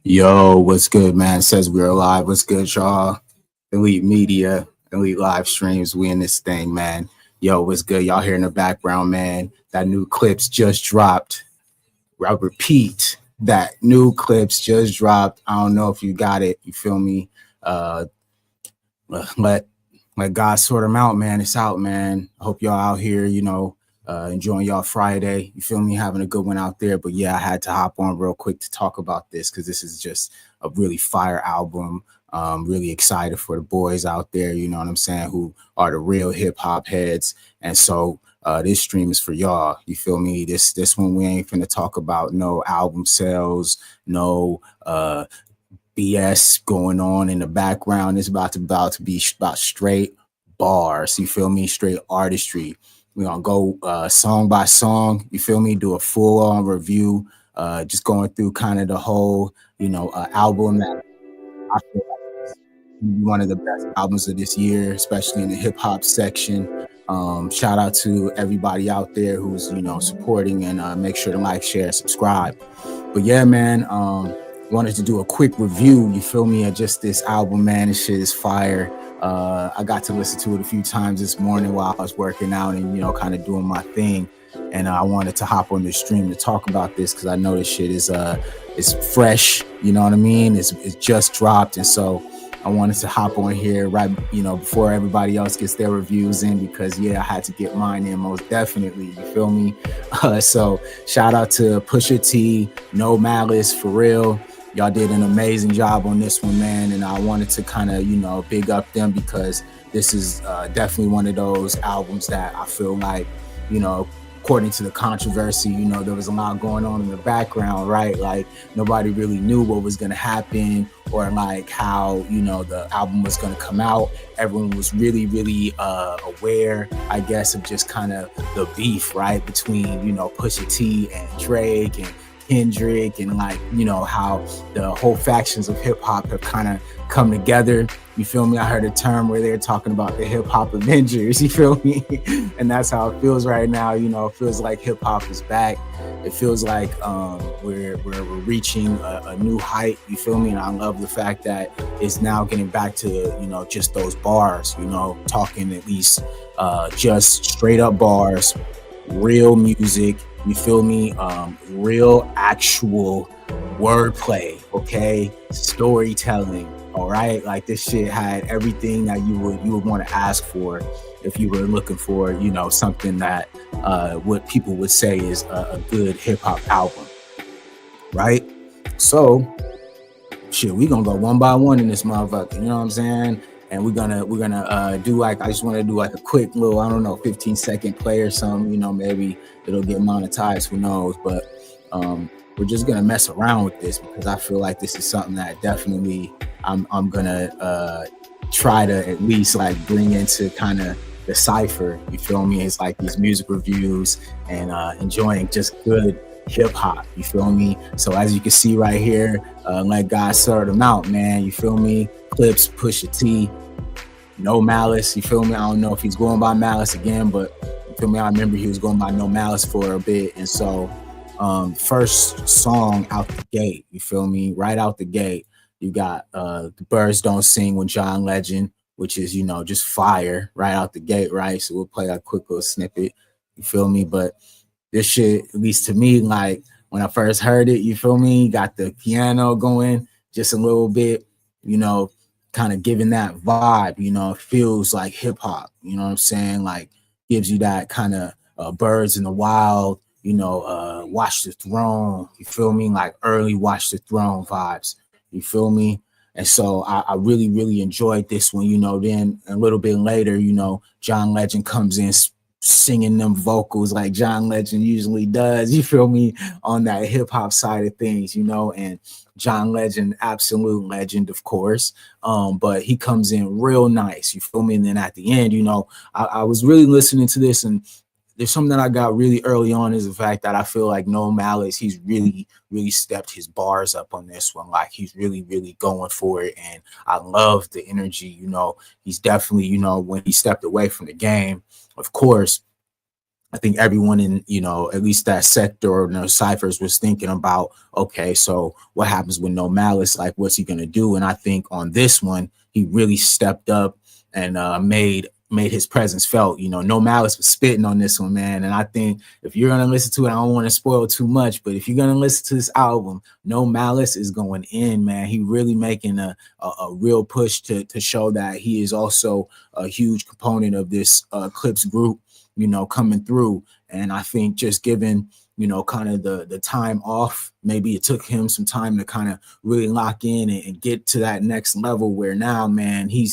Yo, what's good, man? Says we're alive. What's good, y'all? Elite Media, Elite Live Streams. We in this thing, man. Yo, what's good? Y'all hear in the background, man. That new Clipse just dropped. I repeat, that new Clipse just dropped. I don't know if you got it. You feel me? Uh, let let God sort them out, man. It's out, man. I hope y'all out here, enjoying y'all Friday. You feel me? Having a good one out there. But yeah, I had to hop on real quick to talk about this because this is just a really fire album. Really excited for the boys out there, you know what I'm saying, who are the real hip hop heads. And so this stream is for y'all. You feel me? This one we ain't finna talk about no album sales, no BS going on in the background. It's about to be about straight bars. You feel me? Straight artistry. We're gonna go song by song. You feel me? Do a full on review. Just going through kind of the whole, album that I feel like is one of the best albums of this year, especially in the hip hop section. Shout out to everybody out there who's supporting, and make sure to like, share, subscribe. But yeah, man. Wanted to do a quick review, you feel me, of just this album, man. This shit is fire. I got to listen to it a few times this morning while I was working out and, kind of doing my thing. And I wanted to hop on the stream to talk about this because I know this shit is fresh, you know what I mean? It's just dropped. And so I wanted to hop on here right, before everybody else gets their reviews in because, yeah, I had to get mine in most definitely. You feel me? So shout out to Pusha T, No Malice, for real. Y'all did an amazing job on this one, man. And I wanted to kind of, big up them because this is definitely one of those albums that I feel like, according to the controversy, there was a lot going on in the background, right? Like nobody really knew what was going to happen or like how, the album was going to come out. Everyone was really, really aware, I guess, of just kind of the beef, right? Between, Pusha T and Drake and Kendrick and like, how the whole factions of hip hop have kind of come together. You feel me? I heard a term where they're talking about the hip hop Avengers, you feel me? And that's how it feels right now. It feels like hip hop is back. It feels like we're reaching a new height, you feel me? And I love the fact that it's now getting back to, just those bars, talking at least just straight up bars, real music, you feel me? Real actual wordplay, okay? Storytelling, all right? Like this shit had everything that you would want to ask for if you were looking for, something that what people would say is a good hip hop album, right? So, shit, we gonna go one by one in this motherfucker. You know what I'm saying? And we're gonna do like, I just want to do like a quick little, I don't know, 15-second play or something. Maybe it'll get monetized, who knows? But we're just gonna mess around with this because I feel like this is something that definitely I'm gonna try to at least like bring into kind of the cipher. You feel me? It's like these music reviews and enjoying just good hip hop. You feel me? So as you can see right here, let God sort them out, man. You feel me? Clipse, Pusha T, No Malice. You feel me? I don't know if he's going by Malice again, but you feel me? I remember he was going by No Malice for a bit. And so first song out the gate, you feel me? Right out the gate, you got The Birds Don't Sing with John Legend, which is, just fire right out the gate, right? So we'll play a quick little snippet, you feel me? But this shit, at least to me, like when I first heard it, you feel me? Got the piano going just a little bit, kind of giving that vibe, it feels like hip hop, you know what I'm saying? Like gives you that kind of Birds in the Wild, Watch the Throne, you feel me? Like early Watch the Throne vibes, you feel me? And so I really, really enjoyed this one, then a little bit later, John Legend comes in singing them vocals like John Legend usually does, you feel me, on that hip hop side of things, and John Legend, absolute legend, of course. But he comes in real nice, you feel me? And then at the end, I was really listening to this, and there's something that I got really early on is the fact that I feel like No Malice, he's really, really stepped his bars up on this one. Like he's really, really going for it. And I love the energy, he's definitely, when he stepped away from the game, of course, I think everyone in, at least that sector or ciphers was thinking about, okay, so what happens with No Malice? Like, what's he gonna do? And I think on this one, he really stepped up and made his presence felt. No Malice was spitting on this one, man. And I think if you're gonna listen to it, I don't want to spoil too much, but if you're gonna listen to this album, No Malice is going in, man. He really making a real push to show that he is also a huge component of this Clipse group, coming through. And I think just given, kind of the time off, maybe it took him some time to kind of really lock in and get to that next level where now, man, he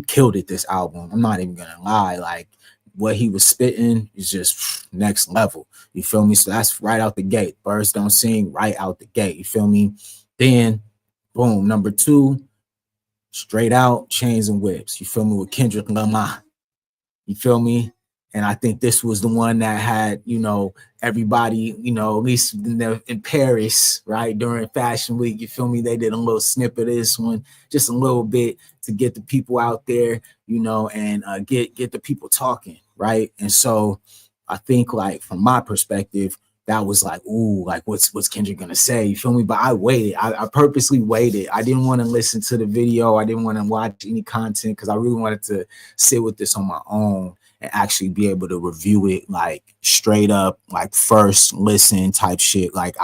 killed it this album. I'm not even gonna lie. Like, what he was spitting is just next level. You feel me? So that's right out the gate. Birds Don't Sing, right out the gate. You feel me? Then, boom, number 2, Straight Out, Chains and Whips. You feel me? With Kendrick Lamar. You feel me? And I think this was the one that had, everybody, at least in Paris, right, during Fashion Week, you feel me? They did a little snippet of this one, just a little bit to get the people out there, and get the people talking, right? And so I think, like, from my perspective, that was like, ooh, like what's Kendrick gonna say? You feel me? But I waited. I purposely waited. I didn't want to listen to the video. I didn't want to watch any content because I really wanted to sit with this on my own and actually be able to review it like straight up, like first listen type shit. Like,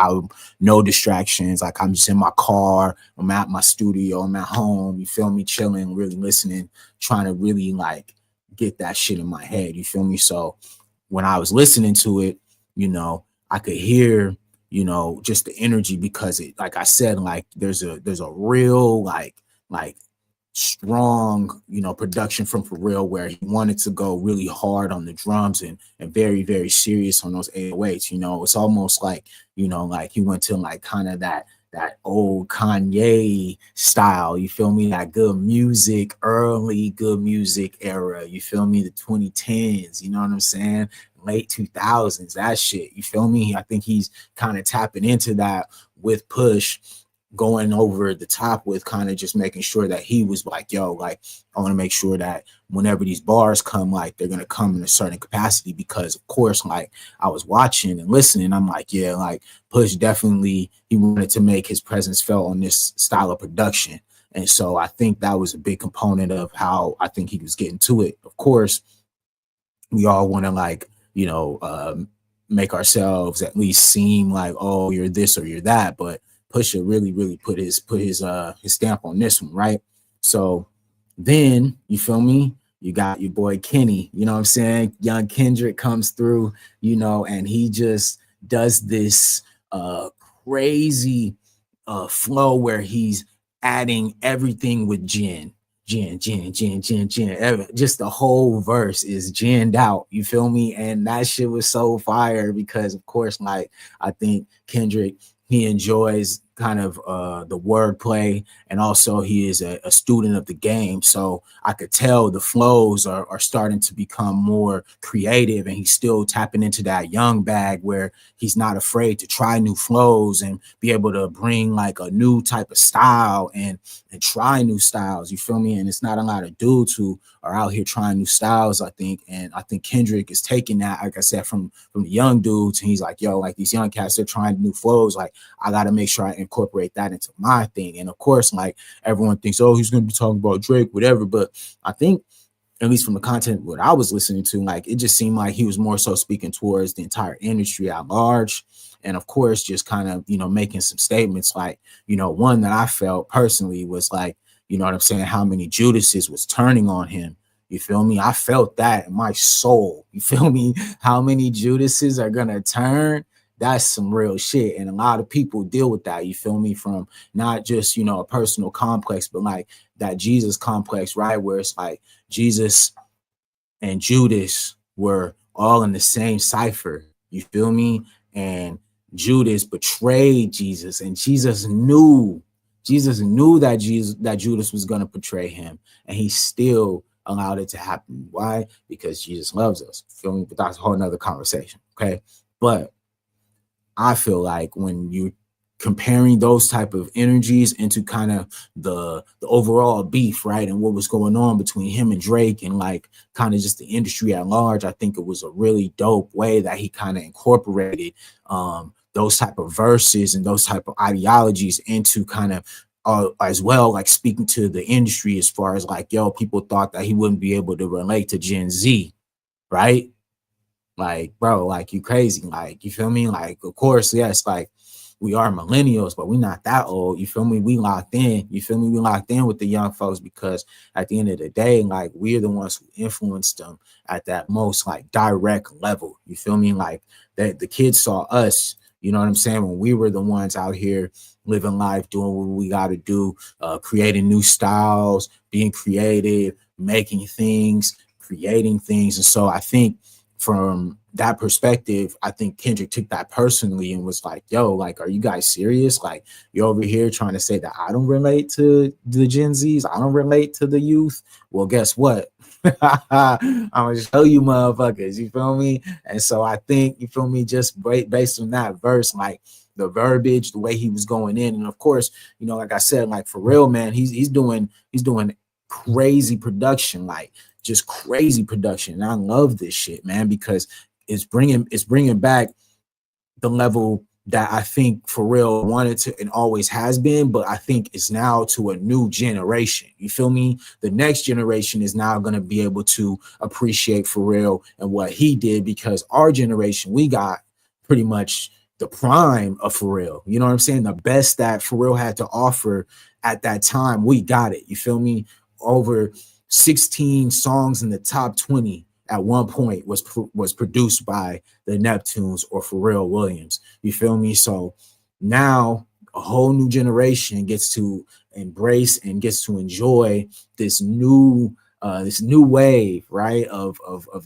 no distractions. Like, I'm just in my car, I'm at my studio, I'm at home, you feel me, chilling, really listening, trying to really like get that shit in my head. You feel me? So when I was listening to it, I could hear, just the energy, because it, like I said, like there's a real like strong, production from Pharrell, where he wanted to go really hard on the drums and very, very serious on those 808s. It's almost like, like he went to like kind of that old Kanye style, you feel me? That good music, early good music era, you feel me? The 2010s, you know what I'm saying? Late 2000s, that shit, you feel me? I think he's kind of tapping into that with Push, going over the top with kind of just making sure that he was like, yo, like, I want to make sure that whenever these bars come, like, they're going to come in a certain capacity, because of course, like, I was watching and listening, I'm like, yeah, like, Push definitely, he wanted to make his presence felt on this style of production. And so I think that was a big component of how I think he was getting to it. Of course, we all want to like, make ourselves at least seem like, oh, you're this or you're that, but Pusha really, really put his stamp on this one, right? So then, you feel me? You got your boy Kenny, you know what I'm saying? Young Kendrick comes through, and he just does this crazy flow where he's adding everything with gin. Just the whole verse is ginned out. You feel me? And that shit was so fire because, of course, like, I think Kendrick, he enjoys kind of the wordplay, and also he is a student of the game. So I could tell the flows are starting to become more creative, and he's still tapping into that young bag where he's not afraid to try new flows and be able to bring like a new type of style and try new styles. You feel me? And it's not a lot of dudes who are out here trying new styles, I think. And I think Kendrick is taking that, like I said, from the young dudes, and he's like, yo, like, these young cats, they're trying new flows. Like, I got to make sure I incorporate that into my thing. And of course, like, everyone thinks, oh, he's going to be talking about Drake, whatever. But I think, at least from the content what I was listening to, like, it just seemed like he was more so speaking towards the entire industry at large. And of course, just kind of, making some statements like, one that I felt personally was like, you know what I'm saying, how many Judases was turning on him. You feel me? I felt that in my soul. You feel me? How many Judases are going to turn? That's some real shit. And a lot of people deal with that, you feel me, from not just, a personal complex, but like that Jesus complex, right? Where it's like Jesus and Judas were all in the same cipher. You feel me? And Judas betrayed Jesus, and Jesus knew that Judas was going to betray him, and he still allowed it to happen. Why? Because Jesus loves us. Feel me? But that's a whole nother conversation. Okay. But I feel like when you comparing those type of energies into kind of the overall beef, right? And what was going on between him and Drake and like kind of just the industry at large. I think it was a really dope way that he kind of incorporated those type of verses and those type of ideologies into kind of as well, like speaking to the industry as far as like, yo, people thought that he wouldn't be able to relate to Gen Z, right? Like, bro, like you crazy. Like, you feel me? Like, of course, yes, like we are millennials, but we not that old. You feel me? We locked in. You feel me? We locked in with the young folks because at the end of the day, like we're the ones who influenced them at that most like direct level. You feel me? Like that the kids saw us, you know what I'm saying? When we were the ones out here living life, doing what we got to do, creating new styles, being creative, making things, creating things. And so I think from that perspective, I think Kendrick took that personally and was like, yo, like, are you guys serious? Like, you're over here trying to say that I don't relate to the Gen Zs, I don't relate to the youth. Well, guess what? I'm gonna show you motherfuckers, you feel me? And so I think, you feel me, just based on that verse, like the verbiage, the way he was going in. And of course, you know, like I said, like for real, man, he's doing crazy production, like just crazy production. And I love this shit, man, because it's bringing back the level that I think for real wanted to and always has been, but I think it's now to a new generation. You feel me? The next generation is now going to be able to appreciate for real and what he did, because our generation, we got pretty much the prime of for real. You know what I'm saying? The best that for real had to offer at that time, we got it. You feel me? Over 16 songs in the top 20 at one point was produced by the Neptunes or Pharrell Williams. You feel me? So now a whole new generation gets to embrace and gets to enjoy this new wave, right? Of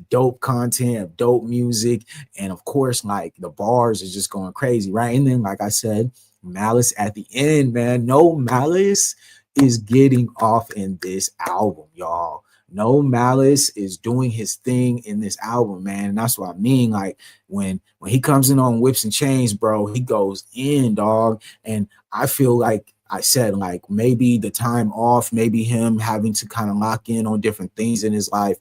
dope content, of dope music, and of course, like the bars is just going crazy, right? And then, like I said, Malice at the end, man. No Malice is getting off in this album, y'all. No Malice is doing his thing in this album, man. And that's what I mean. Like when he comes in on Whips and Chains, bro, he goes in, dog. And I feel like I said, like maybe the time off, maybe him having to kind of lock in on different things in his life,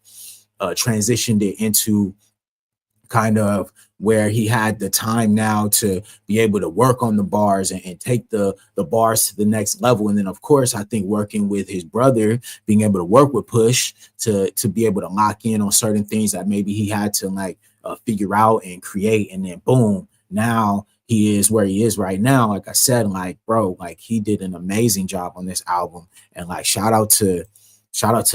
transitioned it into kind of where he had the time now to be able to work on the bars and take the bars to the next level. And then of course, I think working with his brother, being able to work with Push to be able to lock in on certain things that maybe he had to like figure out and create. And then boom, now he is where he is right now. Like I said, like, bro, like he did an amazing job on this album. And like shout out to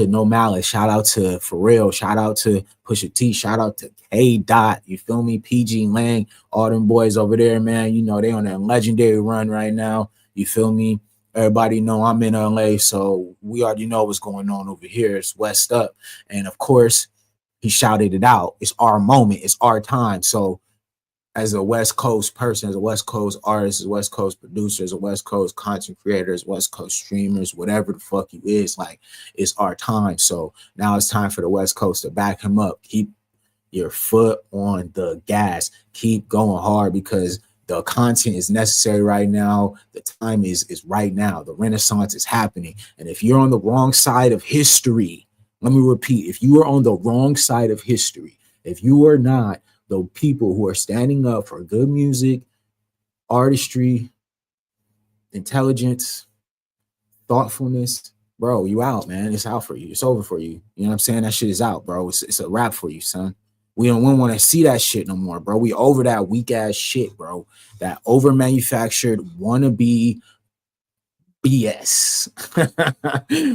No Malice, shout out to Pharrell, shout out to Pusha T, shout out to K Dot, you feel me? PG Lang, all them boys over there, man. You know, they on a legendary run right now. You feel me? Everybody know I'm in LA, so we already know what's going on over here. It's West Up. And of course, he shouted it out. It's our moment, it's our time. So as a West Coast person, as a West Coast artist, as a West Coast producer, as a West Coast content creator, as West Coast streamers, whatever the fuck you is, like it's our time. So now it's time for the West Coast to back him up. Keep your foot on the gas. Keep going hard because the content is necessary right now. The time is right now. The Renaissance is happening. And if you're on the wrong side of history, let me repeat, if you are on the wrong side of history, if you are not the people who are standing up for good music, artistry, intelligence, thoughtfulness, bro, you out, man. It's out for you. It's over for you. You know what I'm saying? That shit is out, bro. It's a wrap for you, son. We don't want to see that shit no more, bro. We over that weak ass shit, bro. That over manufactured wannabe BS.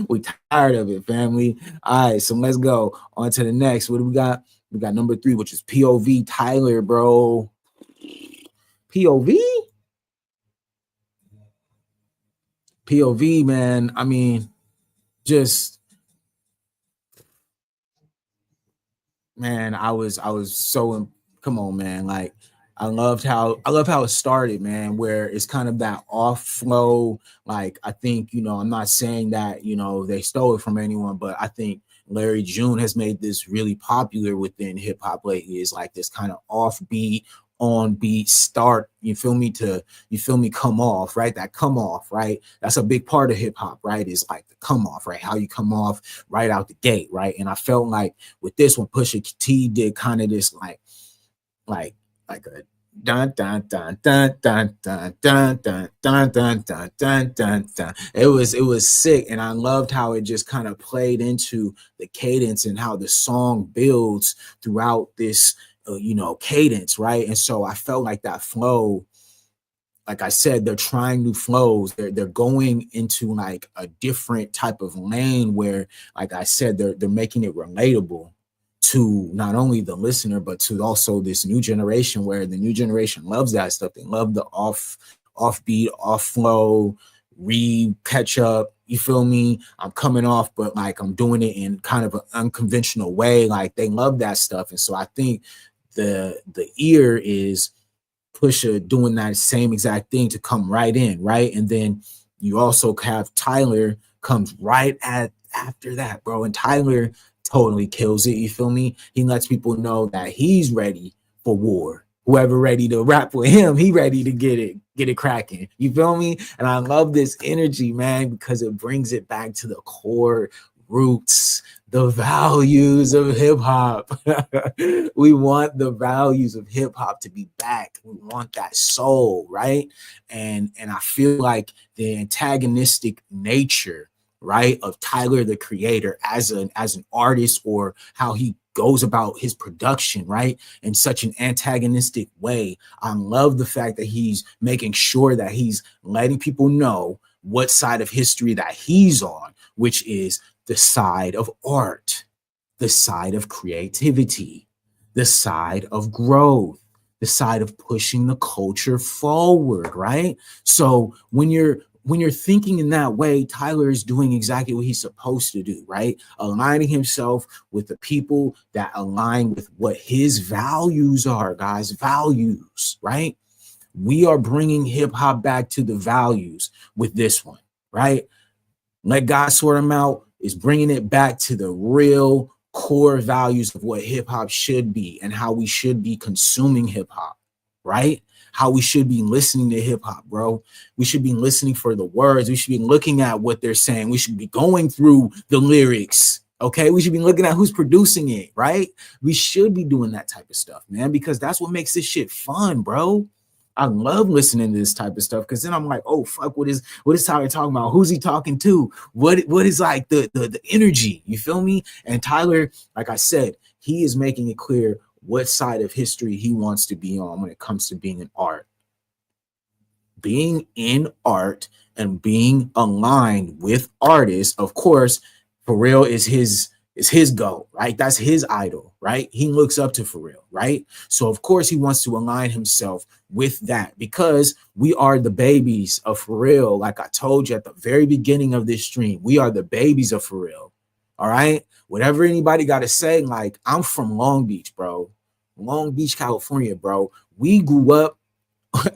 We tired of it, family. All right, so let's go on to the next. What do we got? We got number 3, which is POV Tyler, bro. POV? POV, man. I mean, just man, I was so come on, man. Like I love how it started, man, where it's kind of that off flow. Like I think, you know, I'm not saying that, you know, they stole it from anyone, but I think Larry June has made this really popular within hip hop lately. Is like this kind of offbeat, on beat start, you feel me, to, you feel me, come off, right? That come off, right? That's a big part of hip hop, right? Is like the come off, right? How you come off right out the gate, right? And I felt like with this one, Pusha T did kind of this like like a dun dun dun dun dun dun dun dun dun dun dun dun dun dun. It was sick, and I loved how it just kind of played into the cadence and how the song builds throughout this cadence, right? And so I felt like that flow, like I said, they're trying new flows. They're going into like a different type of lane where, like I said, they're making it relatable to not only the listener but to also this new generation, where the new generation loves that stuff. They love the offbeat, off flow, catch up. You feel me? I'm coming off, but like I'm doing it in kind of an unconventional way. Like they love that stuff, and so I think the ear is Pusha doing that same exact thing to come right in, right? And then you also have Tyler comes right after that, bro. And Tyler totally kills it. You feel me? He lets people know that he's ready for war. Whoever ready to rap with him, he ready to get it cracking. You feel me? And I love this energy, man, because it brings it back to the core roots, the values of hip hop. We want the values of hip hop to be back. We want that soul, right? And I feel like the antagonistic nature, right, of Tyler the Creator as an artist, or how he goes about his production, right, in such an antagonistic way. I love the fact that he's making sure that he's letting people know what side of history that he's on, which is the side of art, the side of creativity, the side of growth, the side of pushing the culture forward, right? So when you're thinking in that way, Tyler is doing exactly what he's supposed to do, right? Aligning himself with the people that align with what his values are, guys, values, right? We are bringing hip hop back to the values with this one, right? Let God sort them out is bringing it back to the real core values of what hip hop should be and how we should be consuming hip hop, right? How we should be listening to hip hop, bro. We should be listening for the words. We should be looking at what they're saying. We should be going through the lyrics. Okay, we should be looking at who's producing it, right? We should be doing that type of stuff, man, because that's what makes this shit fun, bro. I love listening to this type of stuff because then I'm like, oh fuck, what is Tyler talking about? Who's he talking to? What is like the energy? You feel me? And Tyler, like I said, he is making it clear what side of history he wants to be on when it comes to being in art. Being in art and being aligned with artists, of course, Pharrell is his goal, right? That's his idol, right? He looks up to Pharrell, right? So of course he wants to align himself with that because we are the babies of Pharrell. Like I told you at the very beginning of this stream, we are the babies of Pharrell. All right. Whatever anybody got to say, like I'm from Long Beach, bro. Long Beach, California, bro. We grew up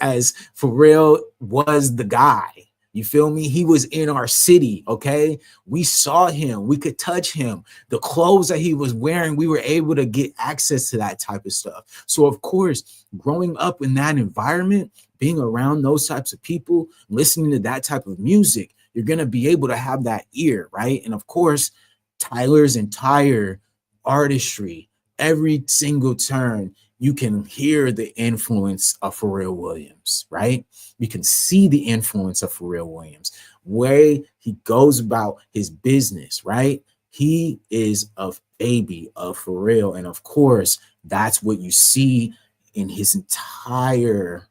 as Pharrell was the guy. You feel me? He was in our city, okay? We saw him. We could touch him. The clothes that he was wearing, we were able to get access to that type of stuff. So, of course, growing up in that environment, being around those types of people, listening to that type of music, you're going to be able to have that ear, right? And, of course, Tyler's entire artistry, every single turn, you can hear the influence of Pharrell Williams, right? You can see the influence of Pharrell Williams, where he goes about his business, right? He is a baby of Pharrell. And of course, that's what you see in his entire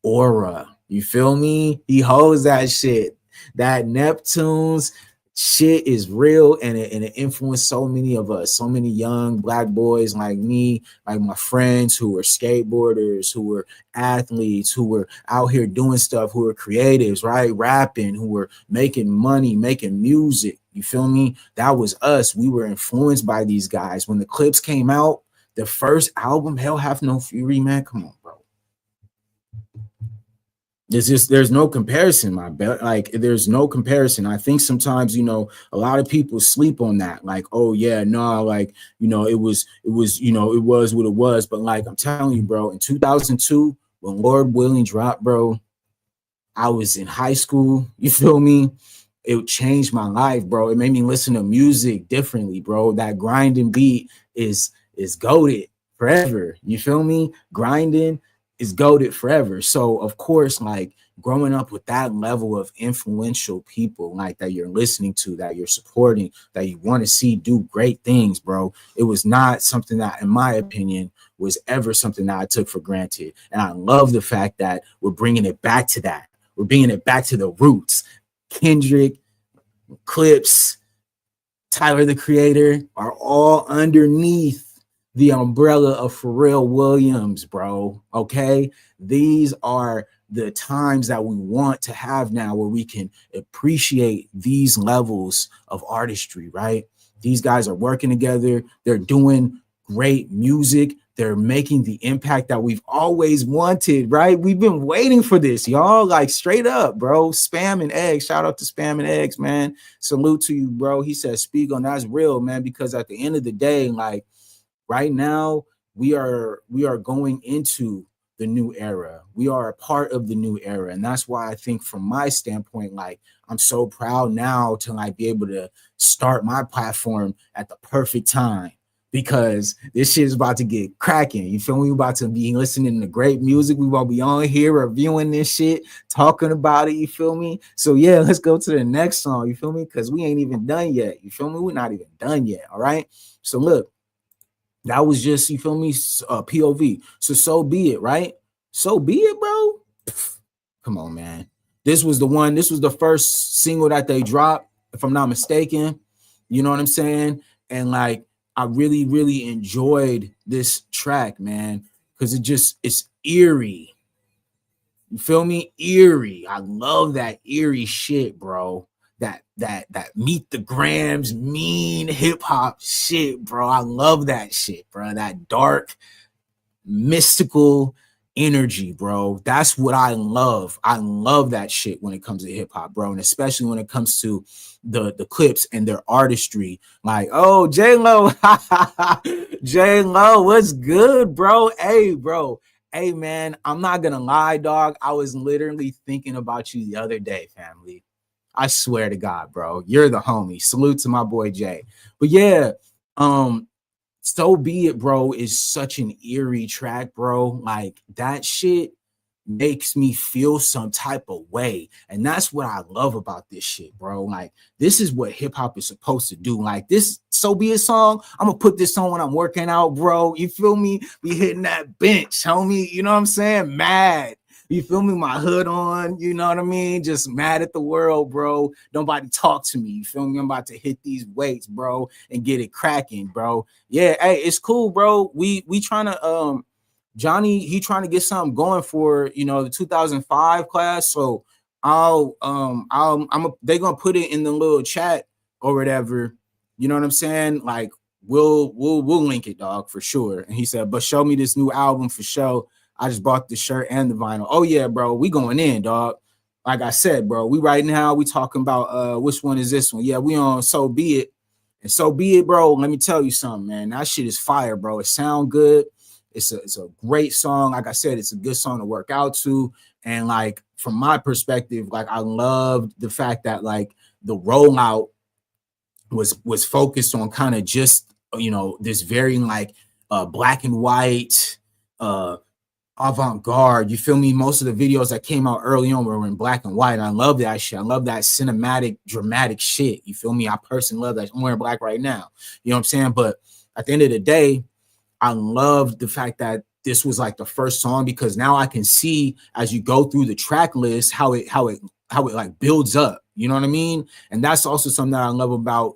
aura. You feel me? He holds that shit. That Neptune's shit is real, and it influenced so many of us, so many young black boys like me, like my friends who were skateboarders, who were athletes, who were out here doing stuff, who were creatives, right? Rapping, who were making money, making music. You feel me? That was us. We were influenced by these guys. When the Clipse came out, the first album, Hell Have No Fury, man, come on, bro. there's no comparison, my bet. Like there's no comparison. I think sometimes, a lot of people sleep on that. Like, oh yeah, no, like, it was what it was. But like I'm telling you, bro, in 2002, when Lord Willing dropped, bro, I was in high school. You feel me? It changed my life, bro. It made me listen to music differently, bro. That grinding beat is goated forever. You feel me? Grinding is goated forever. So of course, like growing up with that level of influential people, like that you're listening to, that you're supporting, that you want to see do great things, bro. It was not something that, in my opinion, was ever something that I took for granted. And I love the fact that we're bringing it back to that. We're bringing it back to the roots. Kendrick, Clipse, Tyler the Creator are all underneath the umbrella of Pharrell Williams, bro. Okay? These are the times that we want to have now where we can appreciate these levels of artistry, right? These guys are working together. They're doing great music. They're making the impact that we've always wanted, right? We've been waiting for this, y'all. Like straight up, bro. Spam and Eggs. Shout out to Spam and Eggs, man. Salute to you, bro. He said, speak on that's real, man, because at the end of the day, like right now, we are going into the new era. We are a part of the new era. And that's why I think from my standpoint, like I'm so proud now to like be able to start my platform at the perfect time, because this shit is about to get cracking. You feel me? We about to be listening to great music. We will be on here reviewing this shit, talking about it. You feel me? So yeah, let's go to the next song. You feel me? Because we ain't even done yet. You feel me? We're not even done yet. All right. So look, that was just, you feel me, POV. So be it, right? So be it, bro. Pff, come on, man. This was the first single that they dropped, if I'm not mistaken. You know what I'm saying? And like, I really, really enjoyed this track, man, because it's eerie. You feel me? Eerie. I love that eerie shit, bro. That meet the grams, mean hip hop shit, bro. I love that shit, bro. That dark, mystical energy, bro. That's what I love. I love that shit when it comes to hip hop, bro, and especially when it comes to the Clipse and their artistry. Like, oh, J Lo, J Lo, what's good, bro? Hey, bro. Hey, man, I'm not gonna lie, dog. I was literally thinking about you the other day, family. I swear to God, bro. You're the homie. Salute to my boy Jay. But yeah, so be it, bro, is such an eerie track, bro. Like that shit makes me feel some type of way. And that's what I love about this shit, bro. Like, this is what hip hop is supposed to do. Like, this So Be It song, I'm gonna put this on when I'm working out, bro. You feel me? Be hitting that bench, homie. You know what I'm saying? Mad. You feel me? My hood on, you know what I mean? Just mad at the world, bro. Nobody talk to me. You feel me? I'm about to hit these weights, bro, and get it cracking, bro. Yeah, hey, it's cool, bro. We trying to Johnny, he trying to get something going for, the 2005 class. So they're gonna put it in the little chat or whatever. You know what I'm saying? Like we'll link it, dog, for sure. And he said, but show me this new album for sure. I just bought the shirt and the vinyl. Oh yeah, bro, we going in, dog. Like I said, bro, we right now we talking about which one is this one? Yeah, we on So Be It. And So Be It, bro. Let me tell you something, man. That shit is fire, bro. It sound good. It's a great song. Like I said, it's a good song to work out to. And like from my perspective, like I loved the fact that like the rollout was focused on kind of just this very like black and white avant-garde. You feel me? Most of the videos that came out early on were in black and white. And I love that shit. I love that cinematic, dramatic shit. You feel me? I personally love that. I'm wearing black right now. You know what I'm saying? But at the end of the day, I loved the fact that this was like the first song, because now I can see as you go through the track list how it like builds up. You know what I mean? And that's also something that I love about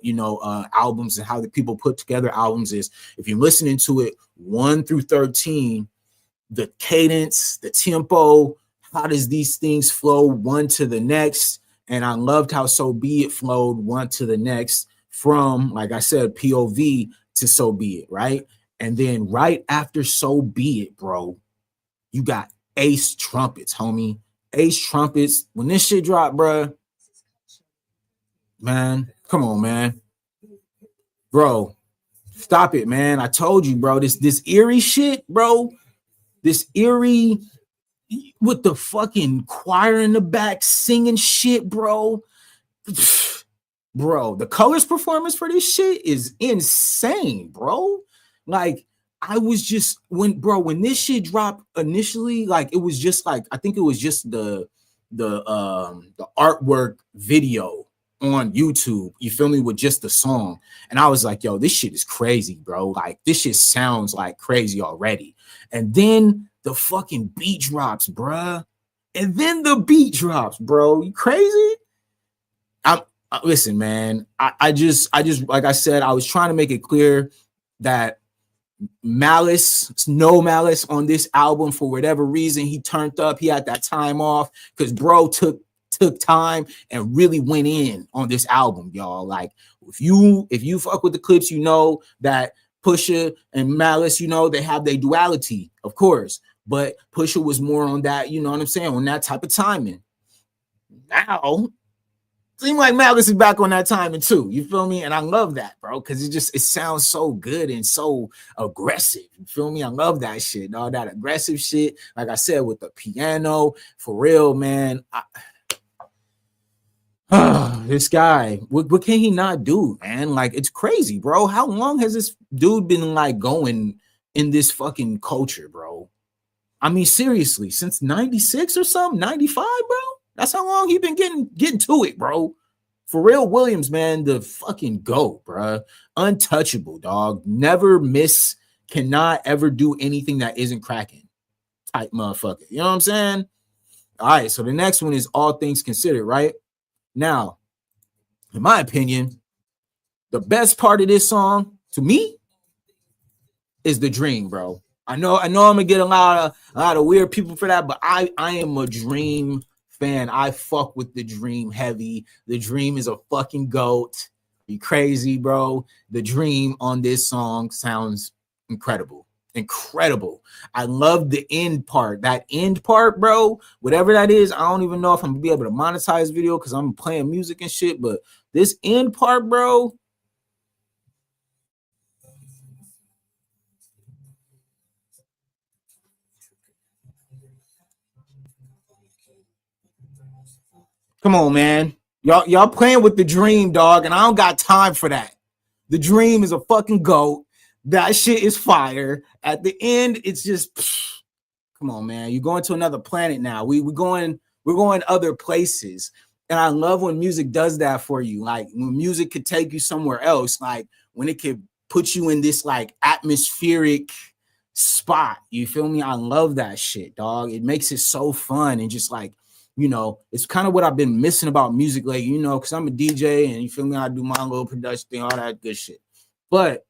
albums and how the people put together albums is if you're listening to it 1 through 13, the cadence, the tempo, how does these things flow one to the next? And I loved how So Be It flowed one to the next from, like I said, POV to So Be It, right? And then right after So Be It, bro, you got Ace Trumpets, homie. Ace Trumpets. When this shit dropped, bruh, man, come on, man. Bro, stop it, man. I told you, bro. This eerie shit, bro. This eerie with the fucking choir in the back singing shit, bro. Bro, the colors performance for this shit is insane, bro. Like, I was just when this shit dropped initially, like it was just like I think it was just the artwork video on YouTube, you feel me, with just the song. And I was like, yo, this shit is crazy, bro. Like, this shit sounds like crazy already. And then the fucking beat drops, bruh. And then the beat drops, bro. You crazy? Listen, man. I just like I said, I was trying to make it clear that no malice on this album. For whatever reason, he turned up. He had that time off because bro took time and really went in on this album, y'all. Like, if you fuck with the Clipse, you know that Pusha and Malice, you know, they have their duality, of course. But Pusha was more on that, you know what I'm saying, on that type of timing. Now, seem like Malice is back on that timing too. You feel me? And I love that, bro, because it sounds so good and so aggressive. You feel me? I love that shit, all that aggressive shit. Like I said, with the piano, for real, man. This guy, what can he not do, man? Like, it's crazy, bro. How long has this dude been like going in this fucking culture, bro? I mean, seriously, since 96 or something, 95, bro. That's how long he been getting to it, bro. Pharrell Williams, man, the fucking GOAT, bro. Untouchable, dog. Never miss, cannot ever do anything that isn't cracking type motherfucker. You know what I'm saying? All right, so the next one is All Things Considered, right? Now, in my opinion, the best part of this song, to me, is the dream, bro. I know I'm gonna get a lot of weird people for that, but I am a Dream fan. I fuck with the Dream heavy. The Dream is a fucking GOAT. Are you crazy, bro? The Dream on this song sounds incredible. Incredible. I love the end part. That end part, bro. Whatever that is, I don't even know if I'm gonna be able to monetize video because I'm playing music and shit. But this end part, bro. Come on, man. Y'all playing with the Dream, dog, and I don't got time for that. The Dream is a fucking GOAT. That shit is fire. At the end, it's just come on, man. You're going to another planet now. We're going other places. And I love when music does that for you. Like, when music could take you somewhere else, like when it could put you in this like atmospheric spot. You feel me? I love that shit, dog. It makes it so fun and just like, you know, it's kind of what I've been missing about music lately, you know, because I'm a DJ and you feel me, I do my little production thing, all that good shit. But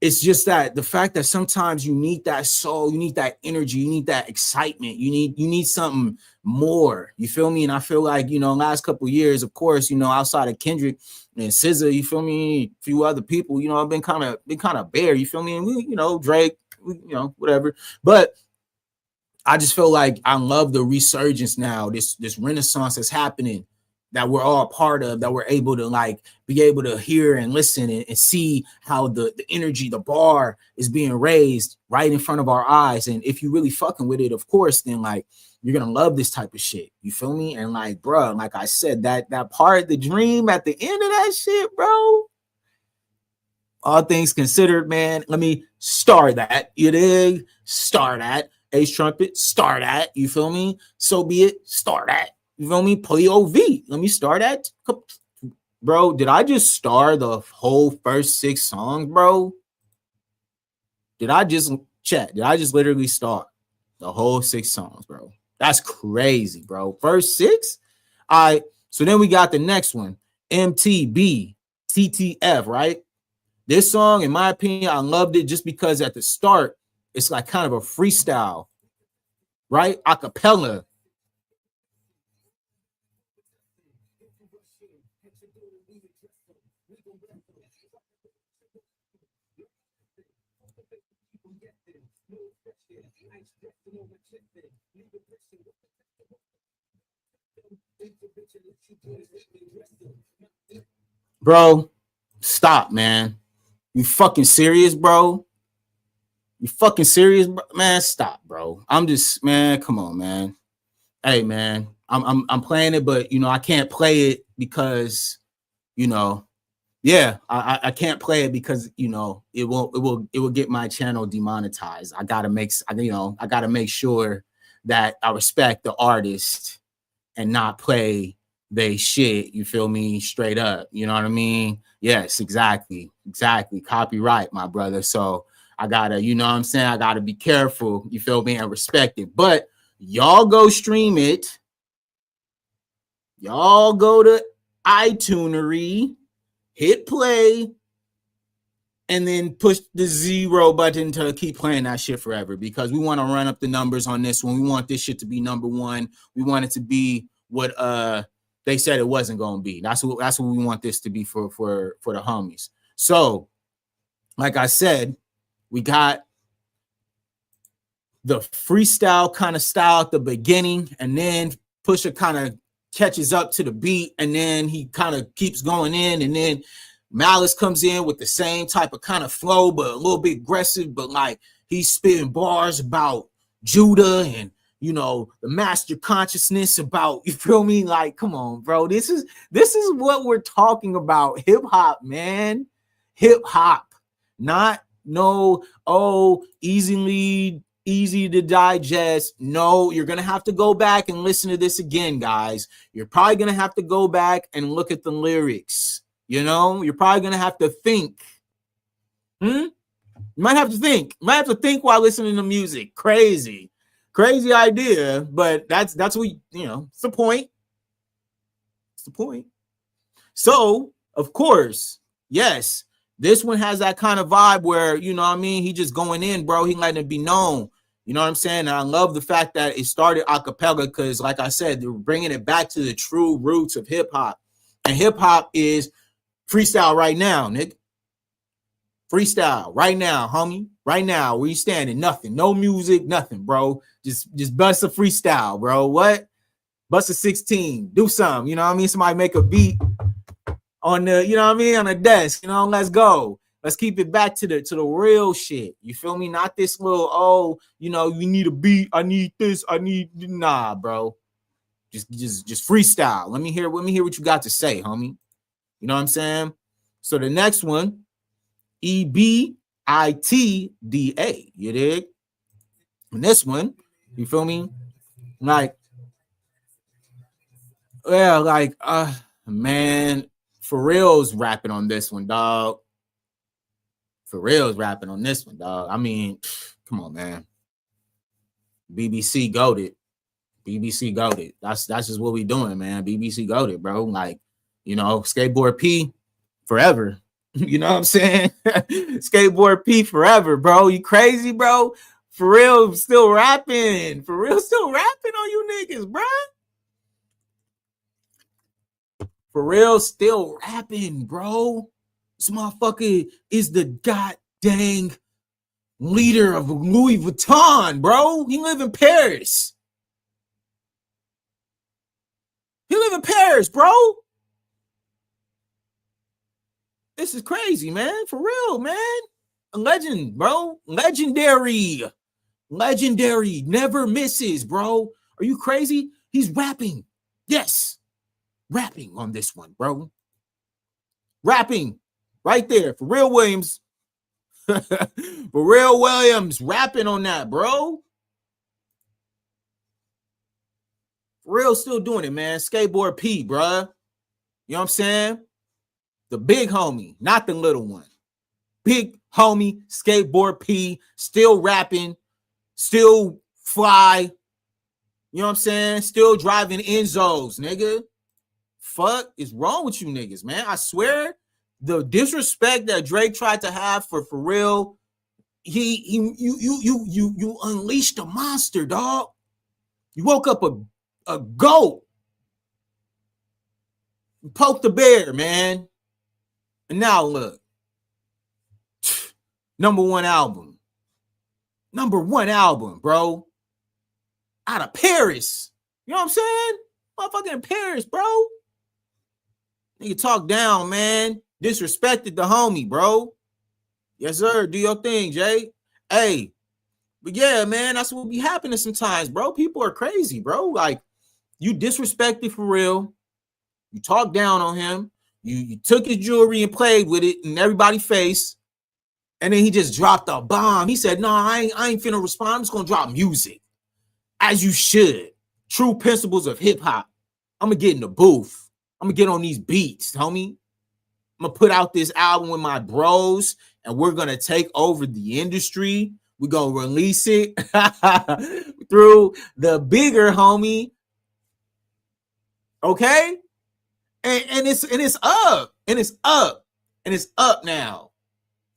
it's just that the fact that sometimes you need that soul, you need that energy, you need that excitement, you need something more. You feel me? And I feel like, you know, last couple of years, of course, you know, outside of Kendrick and SZA, you feel me, a few other people, you know, I've been kind of bare. You feel me? And we, you know, Drake, you know, whatever. But I just feel like I love the resurgence now, this renaissance that's happening that we're all a part of, that we're able to like be able to hear and listen and see how the energy, the bar is being raised right in front of our eyes. And if you really fucking with it, of course, then like you're gonna love this type of shit. You feel me? And like, bro, like I said, that part, the Dream at the end of that shit, bro. All things considered, man, let me star that. You dig? Star that. Ace Trumpet, star that. You feel me? So be it, star that. You feel me? Play OV. Let me start that. Bro, did I just star the whole first 6 songs, bro? Did I just literally start the whole 6 songs, bro? That's crazy, bro. First 6? All right. So then we got the next one. MTB, TTF, right? This song, in my opinion, I loved it just because at the start, it's like kind of a freestyle, right? Acapella. Bro, stop, man. You fucking serious, bro? You fucking serious, bro? Man? Stop, bro. I'm just, man. Come on, man. Hey, man. I'm playing it, but I can't play it because you know yeah, I can't play it because it will get my channel demonetized. I gotta make sure that I respect the artist and not play they shit. You feel me? Straight up. You know what I mean? Yes, exactly. Copyright, my brother. So I gotta, you know what I'm saying? I gotta be careful, you feel me, and respect it. But y'all go stream it. Y'all go to iTunery, hit play, and then push the 0 button to keep playing that shit forever, because we want to run up the numbers on this one. We want this shit to be number one. We want it to be what they said it wasn't going to be. That's what we want this to be for the homies. So, like I said, we got the freestyle kind of style at the beginning, and then Pusha kind of catches up to the beat, and then he kind of keeps going in, and then Malice comes in with the same type of kind of flow, but a little bit aggressive, but like he's spitting bars about Judah and the master consciousness about, you feel me? Like, come on, bro. This is what we're talking about. Hip hop, man. Hip hop. Not easy to digest. No, you're going to have to go back and listen to this again, guys. You're probably going to have to go back and look at the lyrics. You're probably going to have to think. You might have to think. You might have to think while listening to music. Crazy idea, but that's what, it's the point. It's the point. So, of course, yes, this one has that kind of vibe where, he just going in, bro. He letting it be known. You know what I'm saying? And I love the fact that it started a cappella because, like I said, they're bringing it back to the true roots of hip hop. And hip hop is freestyle right now, nigga. Freestyle right now, homie. Right now, where you standing? Nothing. No music, nothing, bro. Just bust a freestyle, bro. What? Bust a 16. Do something. You know what I mean? Somebody make a beat on the, on the desk. Let's go. Let's keep it back to the real shit. You feel me? Not this little, you need a beat. I need this. Nah, bro. Just freestyle. Let me hear what you got to say, homie. You know what I'm saying? So the next one, EBITDA. You dig? And this one, you feel me? Like, yeah, like, man, for real's rapping on this one, dog. For real's rapping on this one, dog. I mean, come on, man. BBC goated. That's just what we doing, man. BBC goated, bro. Like, Skateboard P forever. You know what I'm saying? Skateboard P forever, bro. You crazy, bro? For real, still rapping. For real, still rapping on you niggas, bro. For real, still rapping, bro. This motherfucker is the goddamn leader of Louis Vuitton, bro. He live in Paris. Bro. This is crazy, man. For real, man. A legend, bro. Legendary. Never misses, bro. Are you crazy? He's rapping. Yes. Rapping on this one, bro. Rapping. Right there. Pharrell Williams. Pharrell Williams rapping on that, bro. Pharrell still doing it, man. Skateboard P, bro. You know what I'm saying? The big homie, not the little one. Big homie, Skateboard P, still rapping, still fly. You know what I'm saying? Still driving Enzos, nigga. Fuck is wrong with you niggas, man? I swear, the disrespect that Drake tried to have for Pharrell, you unleashed a monster, dog. You woke up a goat. You poked the bear, man. And now look, number one album. #1 album, bro. Out of Paris. You know what I'm saying? Motherfucking in Paris, bro. Nigga talk down, man. Disrespected the homie, bro. Yes, sir. Do your thing, Jay. Hey, but yeah, man, that's what be happening sometimes, bro. People are crazy, bro. Like, you disrespected for real. You talked down on him. You took his jewelry and played with it in everybody's face. And then he just dropped a bomb. He said, no, I ain't finna respond. I'm just gonna drop music. As you should. True principles of hip-hop. I'm gonna get in the booth. I'm gonna get on these beats, homie. I'm gonna put out this album with my bros, and we're gonna take over the industry. We're gonna release it through the bigger homie. Okay? And it's up. And it's up. And it's up now.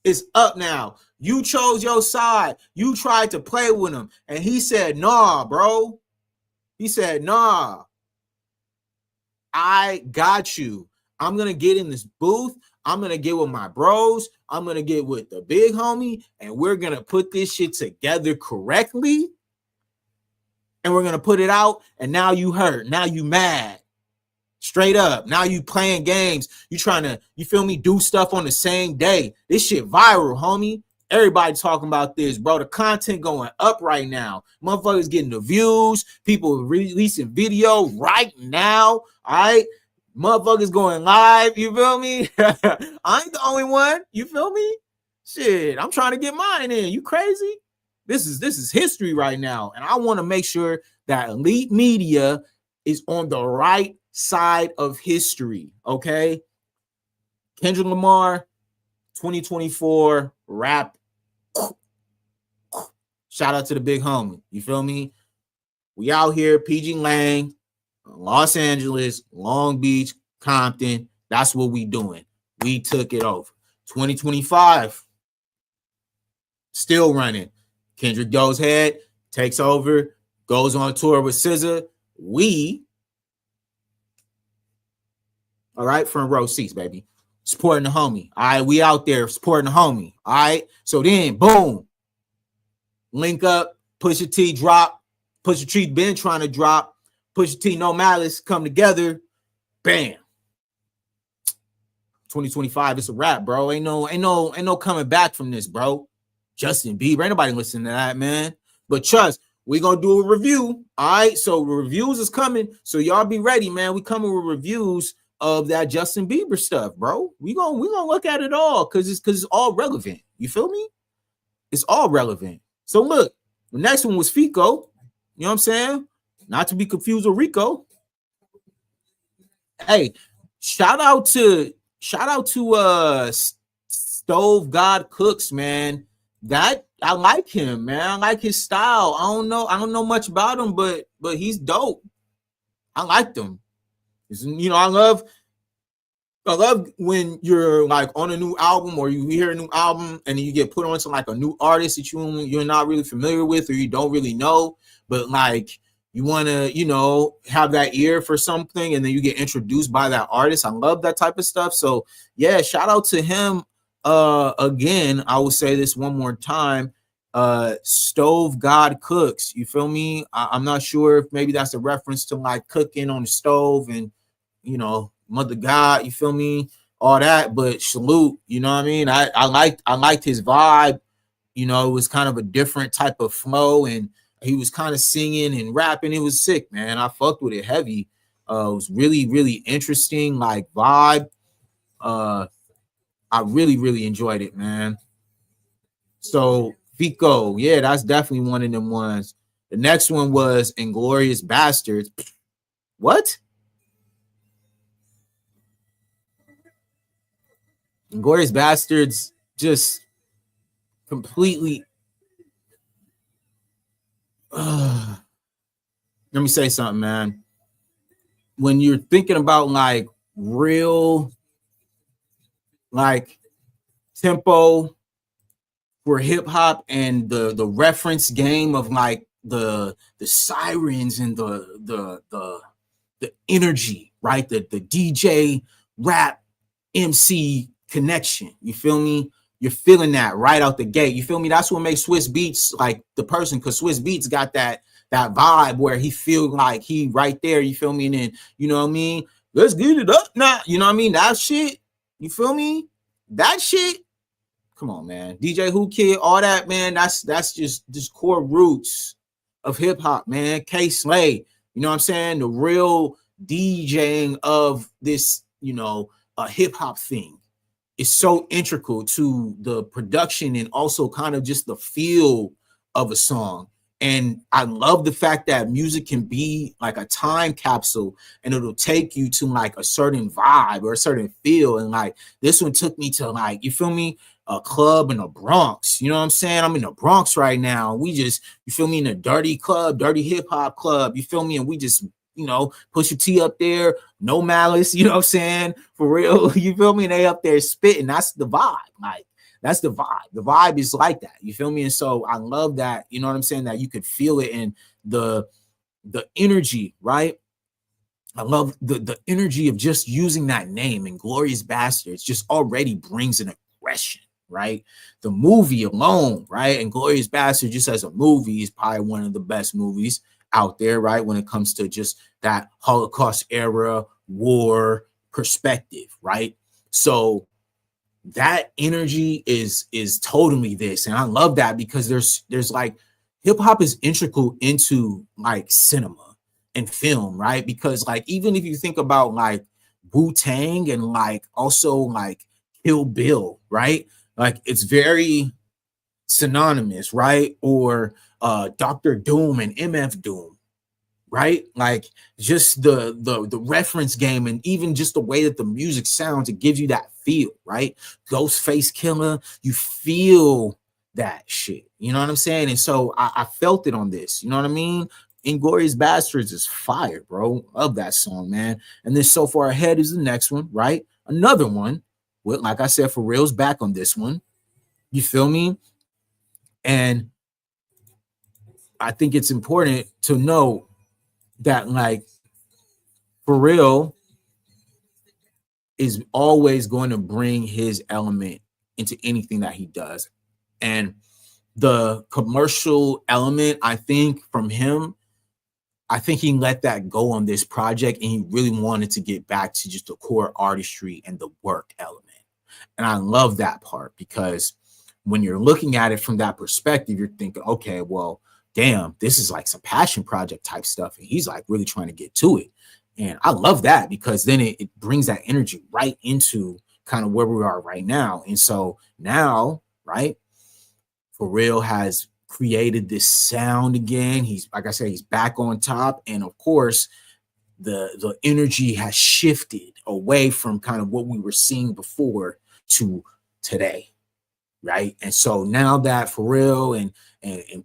It's up now. You chose your side. You tried to play with him. And he said, nah, bro. He said, nah. I got you. I'm going to get in this booth. I'm going to get with my bros. I'm going to get with the big homie. And we're going to put this shit together correctly. And we're going to put it out. And now you hurt. Now you mad. Straight up. Now you playing games. You trying to, you feel me, do stuff on the same day. This shit viral, homie. Everybody talking about this, bro. The content going up right now. Motherfuckers getting the views. People releasing video right now. All right. Motherfuckers going live. You feel me? I ain't the only one. You feel me? Shit. I'm trying to get mine in. You crazy? This is history right now. And I want to make sure that Elite Media is on the right side of history. Okay. Kendrick Lamar, 2024 rap. Shout out to the big homie. You feel me? We out here, PG Lang, Los Angeles, Long Beach, Compton. That's what we doing. We took it over. 2025, still running. Kendrick goes head, takes over, goes on tour with SZA. All right, front row seats, baby. Supporting the homie. All right, we out there supporting the homie. All right, so then, boom. Link up, Pusha T drop. Pusha T been trying to drop. Pusha T, No Malice come together. Bam. 2025, it's a wrap, bro. Ain't no coming back from this, bro. Justin Bieber, ain't nobody listening to that, man. But trust, we gonna do a review. All right, so reviews is coming. So y'all be ready, man. We coming with reviews of that Justin Bieber stuff, bro. We gonna look at it all because it's all relevant. You feel me? It's all relevant. So look, the next one was Fico. You know what I'm saying? Not to be confused with Rico. Hey, shout out to Stove God Cooks, man. That I like him, man. I like his style. I don't know much about him, but he's dope. I like them. You know, I love when you're like on a new album or you hear a new album and then you get put onto like a new artist that you're not really familiar with or you don't really know, but like you want to, you know, have that ear for something and then you get introduced by that artist. I love that type of stuff. So yeah, shout out to him. Again, I will say this one more time. Stove God Cooks. You feel me? I'm not sure if maybe that's a reference to like cooking on the stove and, you know, Mother God, you feel me? All that, but salute, you know what I mean? I liked his vibe. You know, it was kind of a different type of flow, and he was kind of singing and rapping. It was sick, man. I fucked with it heavy. It was really, really interesting, like vibe. I really, really enjoyed it, man. So Fico, yeah, that's definitely one of them ones. The next one was Inglorious Bastards. What? Inglorious Bastards just completely. Let me say something, man. When you're thinking about like real, like tempo for hip hop and the reference game of like the sirens and the energy, right? The DJ rap MC connection. You feel me? You're feeling that right out the gate. You feel me? That's what makes Swiss Beats like the person, because Swiss Beats got that vibe where he feel like he right there. You feel me? And then, you know what I mean? Let's get it up now. You know what I mean? That shit. You feel me? That shit. Come on, man. DJ Who Kid, all that, man. That's just core roots of hip hop, man. K Slay. You know what I'm saying? The real DJing of this, you know, a hip hop thing is so integral to the production and also kind of just the feel of a song. And I love the fact that music can be like a time capsule and it'll take you to like a certain vibe or a certain feel. And like this one took me to like, you feel me? A club in the Bronx. You know what I'm saying? I'm in the Bronx right now. We just, you feel me, in a dirty club, dirty hip hop club. You feel me? And we just, you know, push your T up there, no malice, you know what I'm saying? For real. You feel me? And they up there spitting. That's the vibe. Like, that's the vibe. The vibe is like that. You feel me? And so I love that, you know what I'm saying, that you could feel it in the energy, right? I love the energy of just using that name, and Glorious Bastards just already brings an aggression, right? The movie alone, right? And Glorious Bastards just as a movie is probably one of the best movies out there, right? When it comes to just that Holocaust era war perspective, right? So that energy is totally this, and I love that because there's like hip hop is integral into like cinema and film, right? Because like even if you think about like Wu-Tang and like also like Kill Bill, right? Like it's very synonymous, right? Or Dr. Doom and MF Doom, right? Like just the reference game, and even just the way that the music sounds, it gives you that feel, right? Ghostface Killer, you feel that shit. You know what I'm saying? And so I felt it on this. You know what I mean? Inglorious Bastards is fire, bro. Love that song, man. And then So Far Ahead is the next one, right? Another one. With, like I said, for real's back on this one. You feel me? And I think it's important to know that, like, for real is always going to bring his element into anything that he does. And the commercial element, I think, from him, I think he let that go on this project, and he really wanted to get back to just the core artistry and the work element. And I love that part, because when you're looking at it from that perspective, you're thinking, okay, well, damn, this is like some passion project type stuff. And he's like really trying to get to it. And I love that, because then it brings that energy right into kind of where we are right now. And so now, right, For Real has created this sound again. He's, like I said, he's back on top. And of course, the energy has shifted away from kind of what we were seeing before to today, right? And so now that For Real and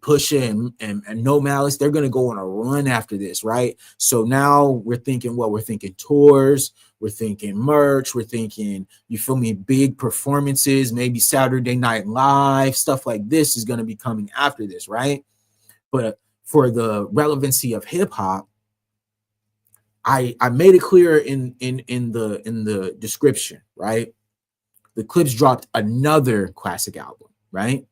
Pusha and No Malice, they're gonna go on a run after this, right? So now we're thinking, well, we're thinking tours, we're thinking merch, we're thinking, you feel me, big performances, maybe Saturday Night Live, stuff like this is gonna be coming after this, right? But for the relevancy of hip hop, I made it clear in the description, right? The Clipse dropped another classic album, right?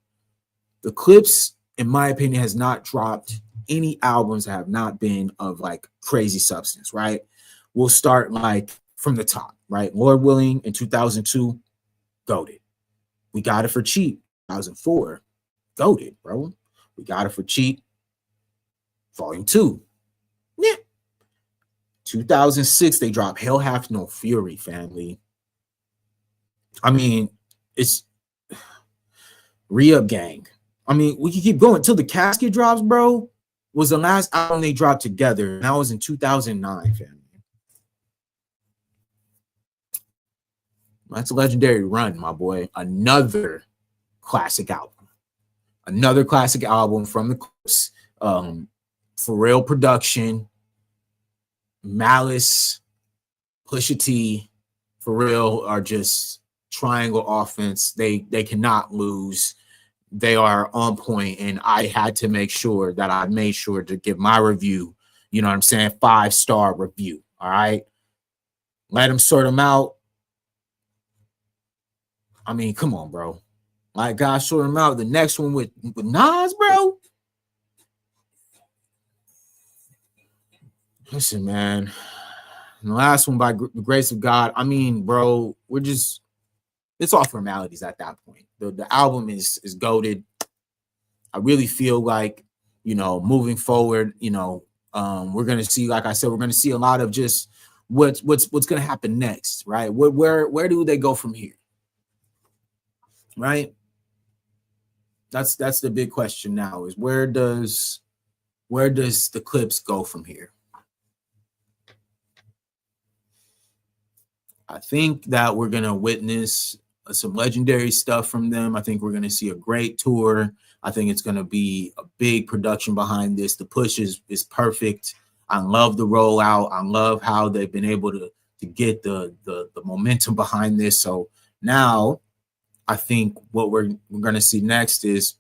The Clipse, in my opinion, has not dropped any albums that have not been of like crazy substance, right? We'll start like from the top, right? Lord Willing in 2002, goated. We Got It for Cheap, 2004, goated, bro. We Got It for Cheap, Volume 2. Yeah. 2006, they dropped Hell Hath No Fury, family. I mean, it's Re-Up Gang. I mean, we can keep going till The Casket drops, bro. Was the last album they dropped together. And that was in 2009, family. That's a legendary run, my boy. Another classic album. Another classic album from the Clipse. For Real production. Malice, Pusha T, For Real are just triangle offense. They cannot lose. They are on point, and I had to make sure that I made sure to give my review, you know what I'm saying, 5-star review. All right, let them sort them out. I mean, come on, bro. Like God showed him out. The next one with Nas, bro. Listen, man. And the last one by the grace of God. I mean, bro, it's all formalities at that point. The album is goated. I really feel like, moving forward, we're gonna see, like I said, we're gonna see a lot of just what's gonna happen next, right? Where do they go from here? Right? That's the big question now, is where does the Clipse go from here? I think that we're gonna witness some legendary stuff from them. I think we're gonna see a great tour. I think it's gonna be a big production behind this. The push is perfect. I love the rollout. I love how they've been able to get the momentum behind this. So now I think what we're gonna see next is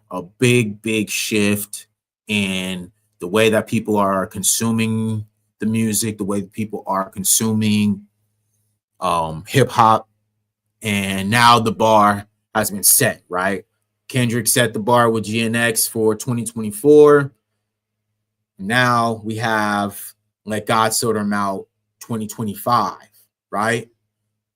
a big shift in the way that people are consuming the music, the way that people are consuming hip hop. And now the bar has been set, right? Kendrick set the bar with GNX for 2024. Now we have Let God Sort Them Out 2025, right?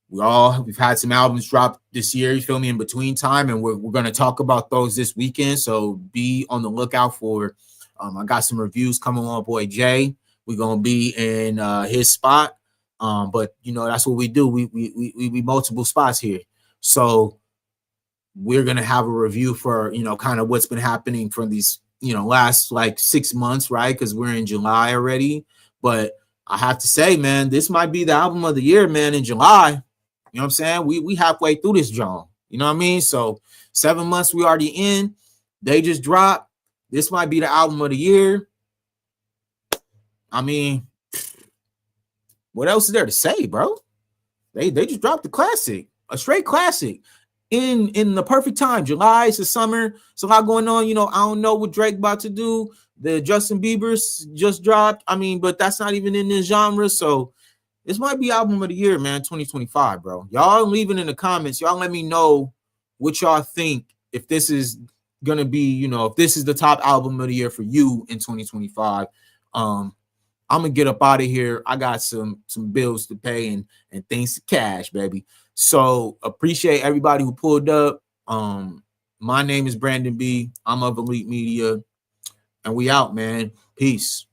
We've had some albums drop this year, you feel me, in between time, and we're going to talk about those this weekend. So be on the lookout for. I got some reviews coming on, boy Jay. We're gonna be in his spot, but that's what we do. We multiple spots here, so we're gonna have a review for kind of what's been happening for these last like 6 months, right? Because we're in July already, but I have to say, man, this might be the album of the year, man. In July. You know what I'm saying? We halfway through this, John. You know what I mean? So 7 months we already in. They just dropped. This might be the album of the year. I mean, what else is there to say, bro? They just dropped the classic, a straight classic, in the perfect time. July, it's the summer. It's a lot going on. I don't know what Drake about to do. The Justin Bieber's just dropped. I mean, but that's not even in this genre. So this might be album of the year, man, 2025, bro. Y'all leaving in the comments. Y'all let me know what y'all think, if this is going to be, if this is the top album of the year for you in 2025. I'm going to get up out of here. I got some bills to pay and things to cash, baby. So appreciate everybody who pulled up. My name is Brandon B. I'm of Elite Media, and we out, man. Peace.